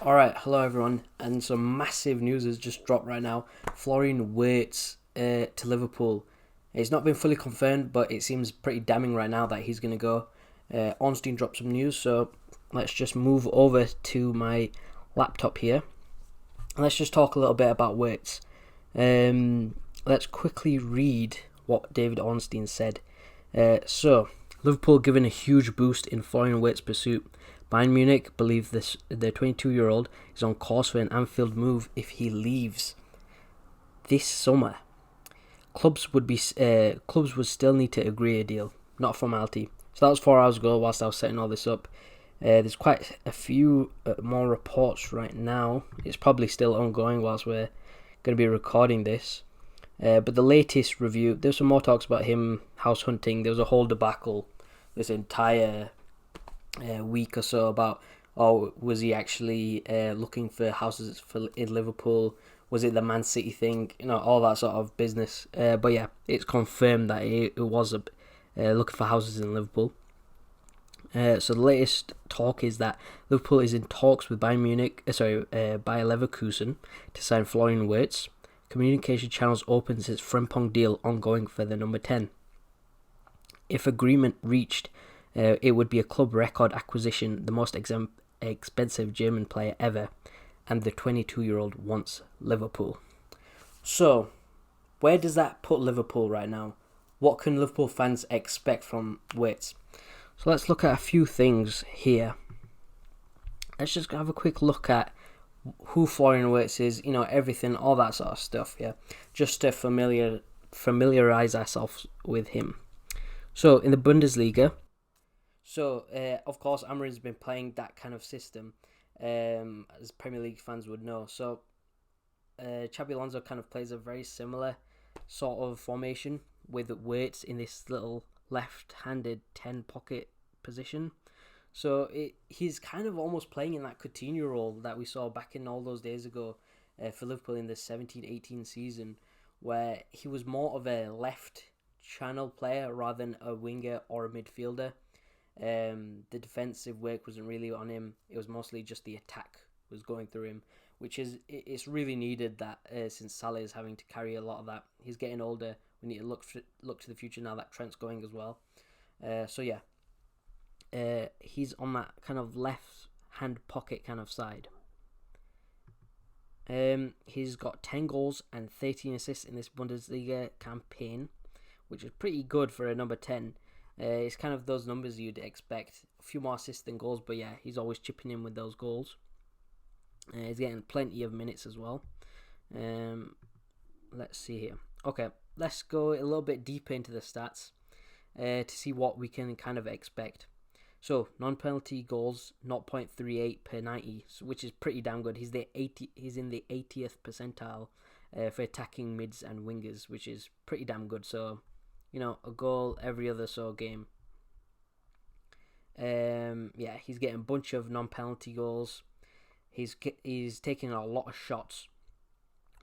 Alright, hello everyone, and some massive news has just dropped right now. Florian Wirtz to Liverpool. It's not been fully confirmed, but it seems pretty damning right now that he's going to go. Ornstein dropped some news, so let's just move over to my laptop here. Let's just talk a little bit about Wirtz. Let's quickly read what David Ornstein said. So, Liverpool given a huge boost in Florian Wirtz's pursuit. Bayern Munich believe the 22-year-old is on course for an Anfield move if he leaves this summer. Clubs would still need to agree a deal, not a formality. So that was 4 hours ago whilst I was setting all this up. There's quite a few more reports right now. It's probably still ongoing whilst we're going to be recording this. But the latest review, there's some more talks about him house hunting. There was a whole debacle this entire week or so about, was he actually looking for houses in Liverpool? Was it the Man City thing? All that sort of business. But yeah, it's confirmed that it was looking for houses in Liverpool. So the latest talk is that Liverpool is in talks with Bayern Leverkusen to sign Florian Wirtz. Communication channels open since Frimpong deal ongoing for the number 10. If agreement reached, it would be a club record acquisition, the most expensive German player ever, and the 22-year-old wants Liverpool. So, where does that put Liverpool right now? What can Liverpool fans expect from Wirtz? So let's look at a few things here. Let's just have a quick look at who Florian Wirtz is, everything, all that sort of stuff, yeah, just to familiarize ourselves with him. So, in the Bundesliga, of course, Amorim's been playing that kind of system, as Premier League fans would know. So, Xabi Alonso kind of plays a very similar sort of formation with Wirtz in this little left-handed 10 pocket position. So he's kind of almost playing in that Coutinho role that we saw back in all those days ago for Liverpool in the 17-18 season, where he was more of a left channel player rather than a winger or a midfielder. The defensive work wasn't really on him. It was mostly just the attack was going through him, which is it's really needed that since Salah is having to carry a lot of that. He's getting older. We need to look to the future now that Trent's going as well. He's on that kind of left hand pocket kind of side. He's got 10 goals and 13 assists in this Bundesliga campaign, which is pretty good for a number 10. It's kind of those numbers you'd expect. A few more assists than goals, but yeah, he's always chipping in with those goals. He's getting plenty of minutes as well. Let's see here. Okay, let's go a little bit deeper into the stats to see what we can kind of expect. So, non-penalty goals, 0.38 per 90, which is pretty damn good. He's in the 80th percentile for attacking mids and wingers, which is pretty damn good. So, a goal every other game. He's getting a bunch of non-penalty goals. He's taking a lot of shots,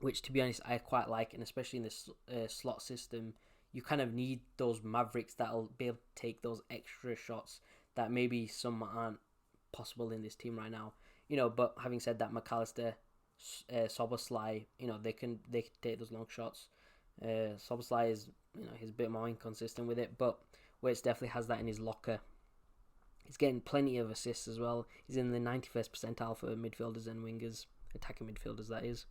which, to be honest, I quite like, and especially in this slot system, you kind of need those mavericks that'll be able to take those extra shots that maybe some aren't possible in this team right now. But having said that, McAllister, Szoboszlai, they can take those long shots. Szoboszlai is, he's a bit more inconsistent with it, but Wirtz definitely has that in his locker. He's getting plenty of assists as well. He's in the 91st percentile for midfielders and wingers, attacking midfielders, that is.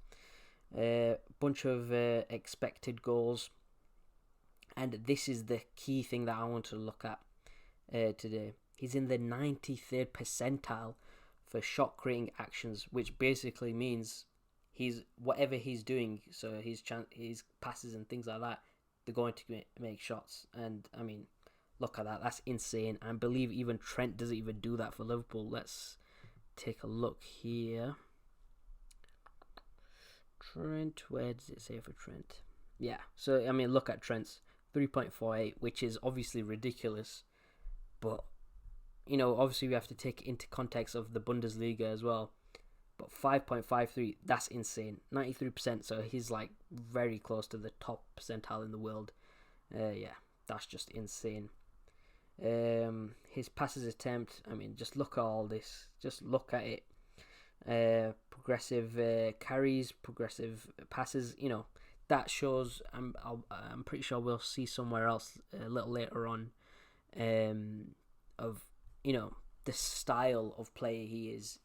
Bunch of expected goals. And this is the key thing that I want to look at today. He's in the 93rd percentile for shot creating actions, which basically means whatever he's doing, so his passes and things like that, they're going to make shots. And I mean, look at that, that's insane. I believe even Trent doesn't even do that for Liverpool. Let's take a look here. Trent, where does it say for Trent? Yeah, so I mean, look at Trent's 3.48, which is obviously ridiculous, but obviously we have to take into context of the Bundesliga as well. But 5.53, that's insane. 93%, so he's like very close to the top percentile in the world. That's just insane. His passes attempt, I mean, just look at all this. Just look at it. progressive carries, progressive passes. That shows. I'm pretty sure we'll see somewhere else a little later on, of the style of player he is.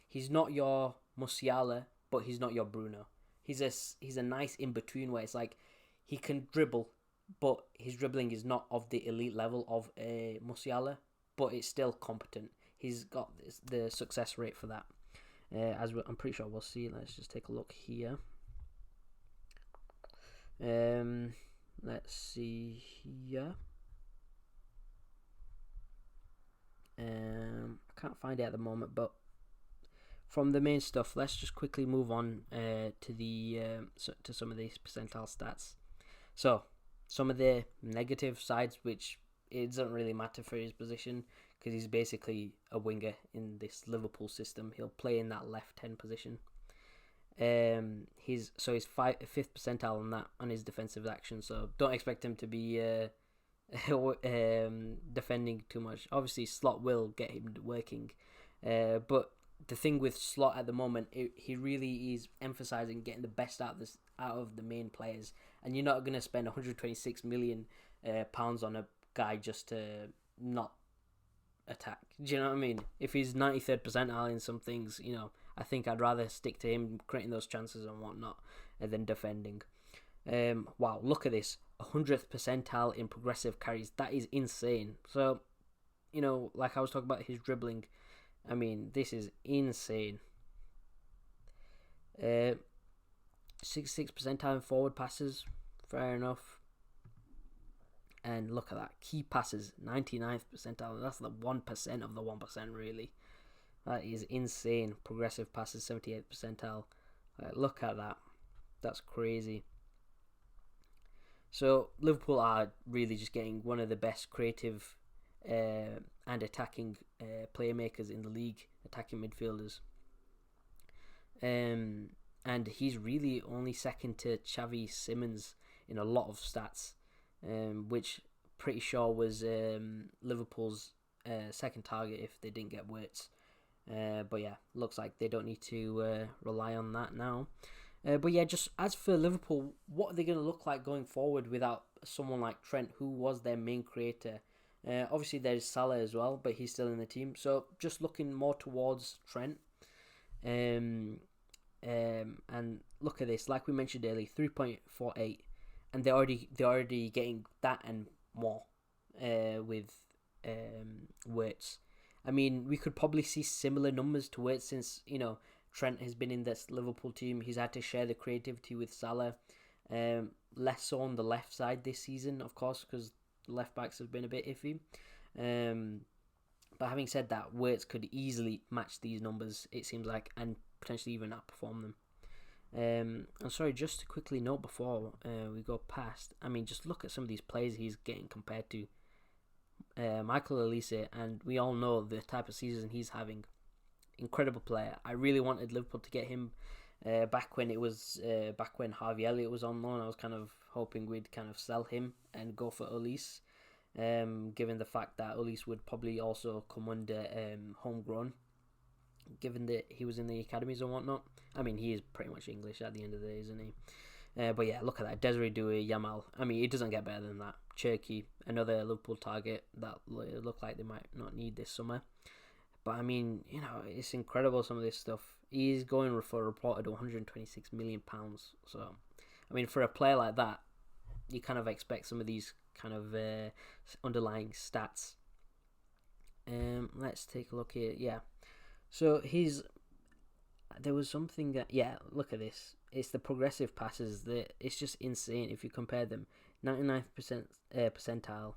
He's not your Musiala, but he's not your Bruno. He's a nice in between where it's like he can dribble, but his dribbling is not of the elite level of a Musiala, but it's still competent. He's got the success rate for that. I'm pretty sure we'll see. Let's just take a look here. Let's see here. I can't find it at the moment, but from the main stuff, let's just quickly move on to some of these percentile stats. So, some of the negative sides, which it doesn't really matter for his position because he's basically a winger in this Liverpool system. He'll play in that left 10 position. He's fifth percentile on that on his defensive action. So don't expect him to be defending too much. Obviously, Slot will get him working, but the thing with Slot at the moment, he really is emphasising getting the best out of the main players, and you're not going to spend 126 million pounds on a guy just to not attack. Do you know what I mean? If he's 93rd percentile in some things, I think I'd rather stick to him creating those chances and whatnot than defending. Wow, look at this. 100th percentile in progressive carries. That is insane. So, like I was talking about his dribbling, I mean, this is insane. 66th percentile in forward passes. Fair enough. And look at that. Key passes, 99th percentile. That's the 1% of the 1%, really. That is insane. Progressive passes, 78th percentile. Look at that. That's crazy. So, Liverpool are really just getting one of the best creative and attacking playmakers in the league, attacking midfielders. And he's really only second to Xavi Simons in a lot of stats, which pretty sure was Liverpool's second target if they didn't get Wirtz. But yeah, looks like they don't need to rely on that now. But yeah, just as for Liverpool, what are they going to look like going forward without someone like Trent, who was their main creator? Obviously, there's Salah as well, but he's still in the team. So just looking more towards Trent. And look at this, like we mentioned earlier, 3.48, and they're already getting that and more with Wirtz. I mean, we could probably see similar numbers to Wirtz since Trent has been in this Liverpool team. He's had to share the creativity with Salah. Less so on the left side this season, of course, because left backs have been a bit iffy. But having said that, Wirtz could easily match these numbers, it seems like, and potentially even outperform them. I'm sorry, just to quickly note before we go past, I mean, just look at some of these players he's getting compared to. Michael Olise, and we all know the type of season he's having. Incredible player. I really wanted Liverpool to get him back when Harvey Elliott was on loan. I was kind of hoping we'd kind of sell him and go for Olise, given the fact that Olise would probably also come under homegrown, given that he was in the academies and whatnot. I mean, he is pretty much English at the end of the day, isn't he? But yeah, look at that. Desiree Doué, Yamal. I mean, it doesn't get better than that. Cherki, another Liverpool target that look like they might not need this summer. But I mean, it's incredible, some of this stuff. He's going for a reported £126 million. So, I mean, for a player like that, you kind of expect some of these kind of underlying stats. Let's take a look here. Yeah. So there was something that, look at this. It's the progressive passes that it's just insane if you compare them. 99th percentile,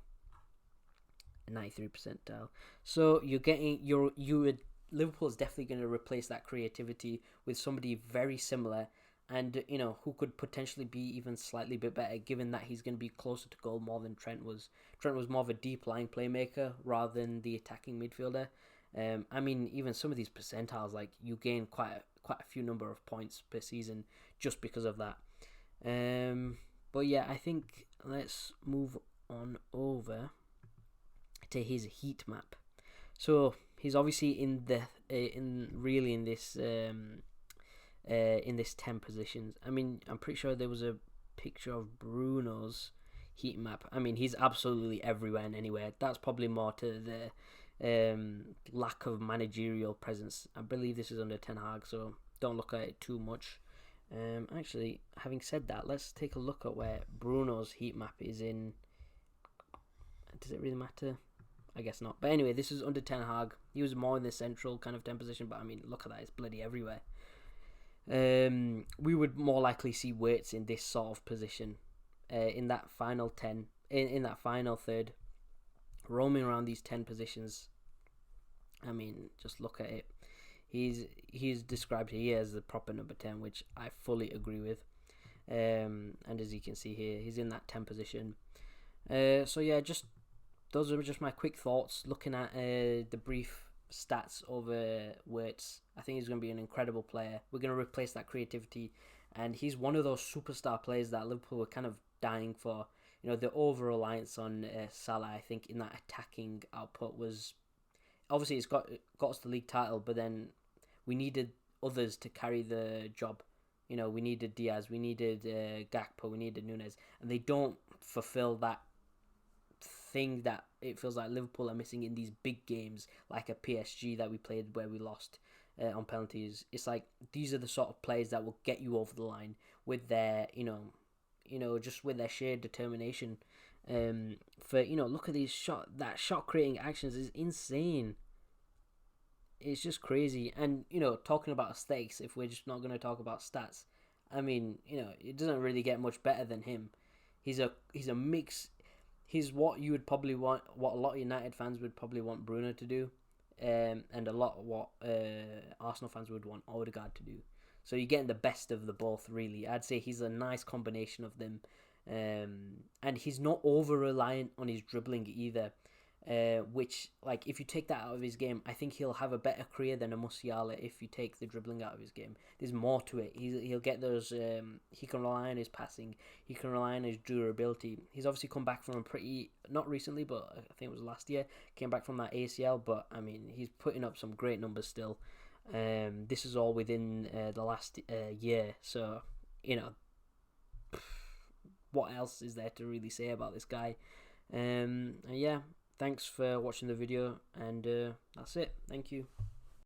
93 percentile. So you're getting Liverpool is definitely going to replace that creativity with somebody very similar, and who could potentially be even slightly bit better, given that he's going to be closer to goal more than Trent was. Trent was more of a deep lying playmaker rather than the attacking midfielder. I mean, even some of these percentiles, like, you gain quite a few number of points per season just because of that. But yeah, I think let's move on over to his heat map. So he's obviously in the in this 10 positions. I mean, I'm pretty sure there was a picture of Bruno's heat map. I mean, he's absolutely everywhere and anywhere. That's probably more to the lack of managerial presence. I believe this is under Ten Hag, so don't look at it too much. Actually, having said that, let's take a look at where Bruno's heat map is in. Does it really matter? I guess not. But anyway, this is under Ten Hag. He was more in the central kind of 10 position, but I mean, look at that. It's bloody everywhere. We would more likely see Wirtz in this sort of position, in that final 10, in that final third, roaming around these 10 positions. I mean, just look at it. He's described here as the proper number 10, which I fully agree with. And as you can see here, he's in that 10 position. So yeah, those are just my quick thoughts looking at the brief stats over Wirtz. I think he's going to be an incredible player. We're going to replace that creativity, and he's one of those superstar players that Liverpool were kind of dying for. You know, the over-reliance on Salah, I think, in that attacking output was... Obviously, it's got us the league title, but then we needed others to carry the job. You know, we needed Diaz, we needed Gakpo, we needed Nunez, and they don't fulfill that thing that it feels like Liverpool are missing in these big games, like a PSG that we played where we lost on penalties. It's like these are the sort of players that will get you over the line with their, just with their sheer determination. Look at these shot creating actions is insane. It's just crazy. And talking about aesthetics, if we're just not going to talk about stats, I mean, it doesn't really get much better than him. He's a mix. He's what you would probably want, what a lot of United fans would probably want Bruno to do, and a lot of what Arsenal fans would want Ødegaard to do. So you're getting the best of the both, really. I'd say he's a nice combination of them, and he's not over-reliant on his dribbling either, which, like, if you take that out of his game, I think he'll have a better career than a Musiala if you take the dribbling out of his game. There's more to it. He'll get those... he can rely on his passing. He can rely on his durability. He's obviously come back from a pretty... Not recently, but I think it was last year. Came back from that ACL, but, I mean, he's putting up some great numbers still. This is all within the last year, so, what else is there to really say about this guy? Yeah, thanks for watching the video, and that's it. Thank you.